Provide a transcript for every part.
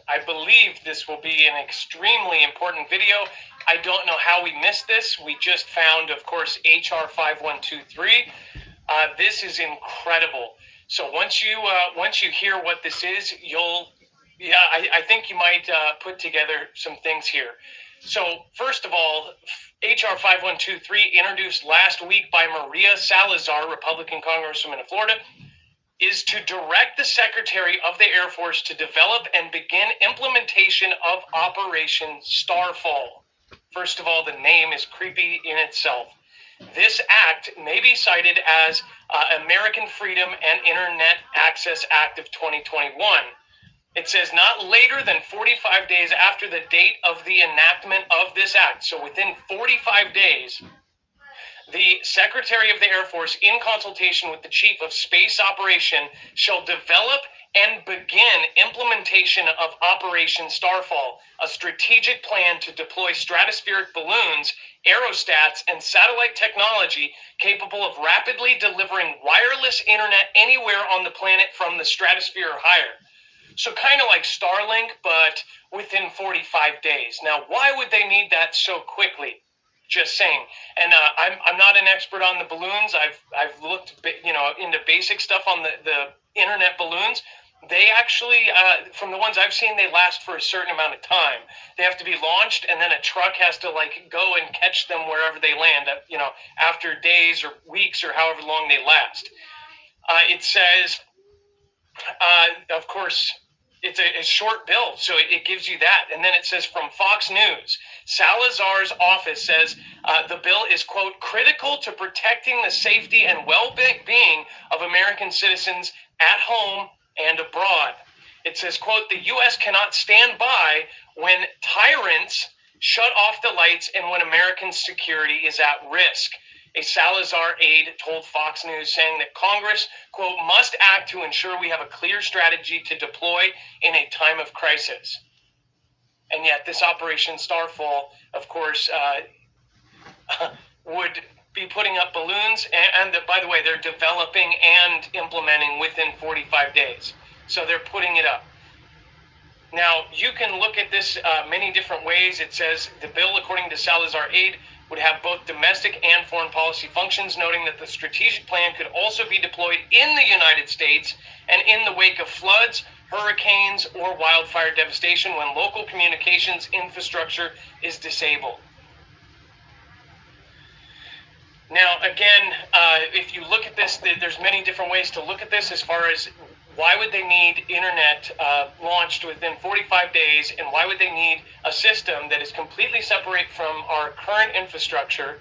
I believe this will be an extremely important video. I don't know how we missed this. We just found, of course, HR 5123. This is incredible. So once you hear what this is, I think you might put together some things here. So first of all, HR 5123, introduced last week by Maria Salazar, Republican Congresswoman of Florida, is to direct the Secretary of the Air Force to develop and begin implementation of Operation Starfall. First of all, the name is creepy in itself. This act may be cited as American Freedom and Internet Access Act of 2021. It says not later than 45 days after the date of the enactment of this act. So within 45 days, the Secretary of the Air Force, in consultation with the Chief of Space Operation, shall develop and begin implementation of Operation Starfall, a strategic plan to deploy stratospheric balloons, aerostats, and satellite technology capable of rapidly delivering wireless internet anywhere on the planet from the stratosphere or higher. So kind of like Starlink, but within 45 days. Now, why would they need that so quickly? Just saying. And I'm not an expert on the balloons. I've looked into basic stuff on the internet balloons. They actually, from the ones I've seen, they last for a certain amount of time. They have to be launched, and then a truck has to go and catch them wherever they land. After days or weeks or however long they last. It says, of course, it's a short bill, so it gives you that. And then it says from Fox News, Salazar's office says the bill is, quote, critical to protecting the safety and well-being of American citizens at home and abroad. It says, quote, the U.S. cannot stand by when tyrants shut off the lights and when American security is at risk. A Salazar aide told Fox News, saying that Congress, quote, must act to ensure we have a clear strategy to deploy in a time of crisis. And yet this Operation Starfall, of course, would be putting up balloons. And by the way, they're developing and implementing within 45 days. So they're putting it up. Now, you can look at this many different ways. It says the bill, according to Salazar aide, would have both domestic and foreign policy functions, noting that the strategic plan could also be deployed in the United States and in the wake of floods, hurricanes, or wildfire devastation when local communications infrastructure is disabled. Now, again, if you look at this, there's many different ways to look at this as far as why would they need internet launched within 45 days, and why would they need a system that is completely separate from our current infrastructure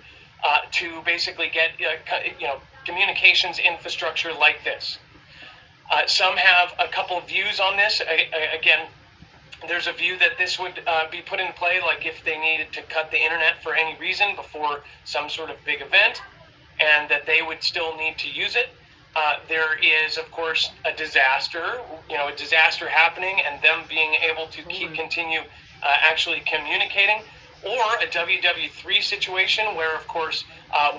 to basically get communications infrastructure like this? Some have a couple of views on this. Again, there's a view that this would be put in play like if they needed to cut the internet for any reason before some sort of big event, and that they would still need to use it. There is, of course, a disaster happening, and them being able to continue actually communicating, or a WW3 situation where, of course,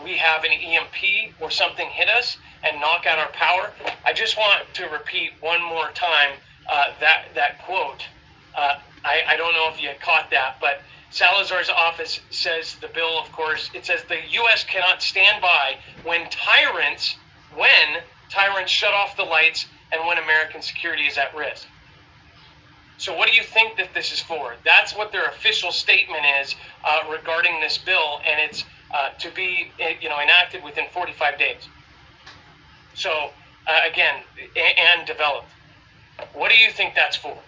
we have an EMP or something hit us and knock out our power. I just want to repeat one more time that quote. I don't know if you caught that, but Salazar's office says the bill, of course, it says the U.S. cannot stand by when tyrants shut off the lights and when American security is at risk. So what do you think that this is for? That's what their official statement is regarding this bill, and it's to be enacted within 45 days. So again, and developed. What do you think that's for?